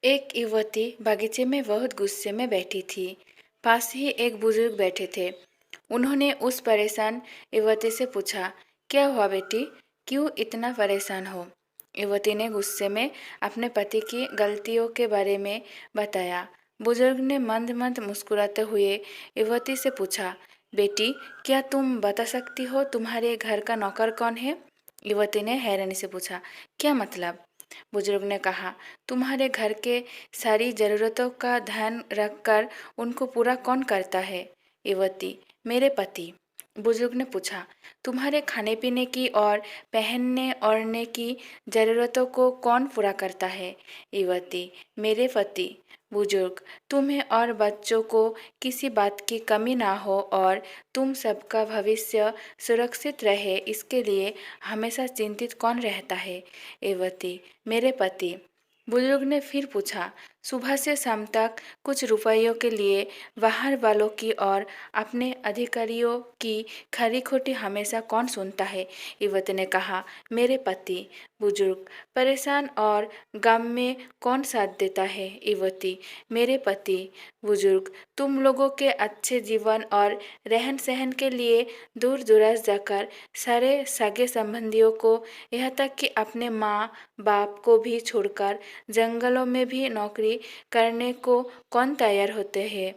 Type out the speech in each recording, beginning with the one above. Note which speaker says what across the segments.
Speaker 1: एक युवती बगीचे में बहुत गुस्से में बैठी थी। पास ही एक बुजुर्ग बैठे थे। उन्होंने उस परेशान युवती से पूछा, क्या हुआ बेटी, क्यों इतना परेशान हो? युवती ने गुस्से में अपने पति की गलतियों के बारे में बताया। बुजुर्ग ने मंद मंद मुस्कुराते हुए युवती से पूछा, बेटी, क्या तुम बता सकती हो तुम्हारे घर का नौकर कौन है? युवती ने हैरानी से पूछा, क्या मतलब? बुजुर्ग ने कहा, तुम्हारे घर के सारी जरूरतों का ध्यान रखकर उनको पूरा कौन करता है? युवती, मेरे पति। बुजुर्ग ने पूछा, तुम्हारे खाने पीने की और पहनने ओढ़ने की जरूरतों को कौन पूरा करता है? युवती, मेरे पति। बुजुर्ग, तुम्हें और बच्चों को किसी बात की कमी ना हो और तुम सबका भविष्य सुरक्षित रहे, इसके लिए हमेशा चिंतित कौन रहता है? युवती, मेरे पति। बुजुर्ग ने फिर पूछा, सुबह से शाम तक कुछ रुपयों के लिए बाहर वालों की और अपने अधिकारियों की खरी खोटी हमेशा कौन सुनता है? युवती ने कहा, मेरे पति। बुजुर्ग, परेशान और गम में कौन साथ देता है? युवती, मेरे पति। बुजुर्ग, तुम लोगों के अच्छे जीवन और रहन सहन के लिए दूर दराज जाकर सारे सगे संबंधियों को, यहाँ तक कि अपने माँ बाप को भी छोड़कर जंगलों में भी नौकरी करने को कौन तैयार होते हैं?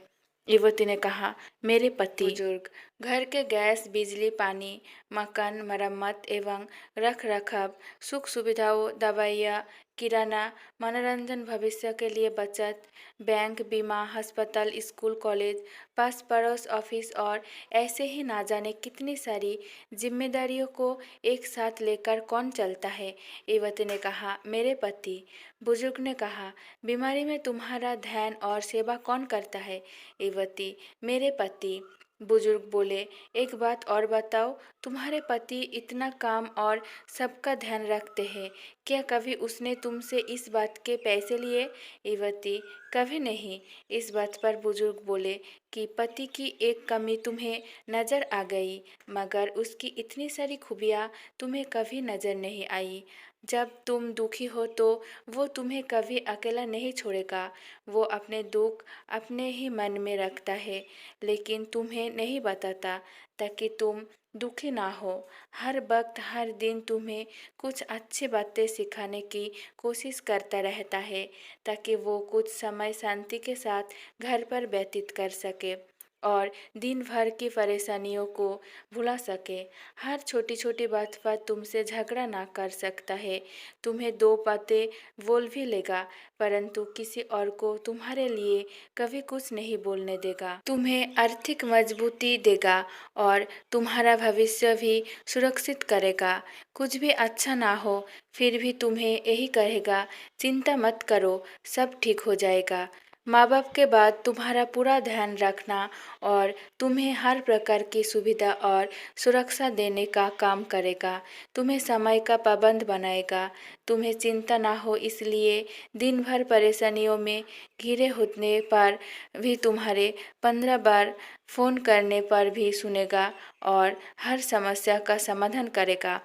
Speaker 1: युवती ने कहा, मेरे पति। बुजुर्ग, घर के गैस बिजली पानी मकान मरम्मत एवं रख रखाव सुख सुविधाओं दवाइयाँ किराना मनोरंजन भविष्य के लिए बचत बैंक बीमा अस्पताल स्कूल कॉलेज पास पड़ोस ऑफिस और ऐसे ही ना जाने कितनी सारी जिम्मेदारियों को एक साथ लेकर कौन चलता है? युवती ने कहा, मेरे पति। बुजुर्ग ने कहा, बीमारी में तुम्हारा ध्यान और सेवा कौन करता है? युवती, मेरे पति। बुजुर्ग बोले, एक बात और बताओ, तुम्हारे पति इतना काम और सबका ध्यान रखते हैं, क्या कभी उसने तुमसे इस बात के पैसे लिए? युवती, कभी नहीं। इस बात पर बुजुर्ग बोले कि पति की एक कमी तुम्हें नजर आ गई, मगर उसकी इतनी सारी खूबियाँ तुम्हें कभी नजर नहीं आई। जब तुम दुखी हो तो वो तुम्हें कभी अकेला नहीं छोड़ेगा। वो अपने दुख अपने ही मन में रखता है, लेकिन तुम्हें नहीं बताता ताकि तुम दुखी ना हो। हर वक्त हर दिन तुम्हें कुछ अच्छी बातें सिखाने की कोशिश करता रहता है ताकि वो कुछ समय शांति के साथ घर पर व्यतीत कर सके और दिन भर की परेशानियों को भुला सके। हर छोटी छोटी बात पर तुमसे झगड़ा ना कर सकता है, तुम्हें दो बातें बोल भी लेगा, परंतु किसी और को तुम्हारे लिए कभी कुछ नहीं बोलने देगा। तुम्हें आर्थिक मजबूती देगा और तुम्हारा भविष्य भी सुरक्षित करेगा। कुछ भी अच्छा ना हो फिर भी तुम्हें यही कहेगा, चिंता मत करो, सब ठीक हो जाएगा। माँ बाप के बाद तुम्हारा पूरा ध्यान रखना और तुम्हें हर प्रकार की सुविधा और सुरक्षा देने का काम करेगा। तुम्हें समय का पाबंद बनाएगा। तुम्हें चिंता ना हो इसलिए दिन भर परेशानियों में घिरे होने पर भी तुम्हारे 15 बार फ़ोन करने पर भी सुनेगा और हर समस्या का समाधान करेगा,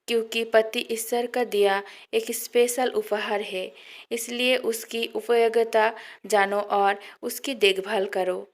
Speaker 1: क्योंकि पति ईश्वर का दिया एक स्पेशल उपहार है। इसलिए उसकी उपयोगिता जानो और उसकी देखभाल करो।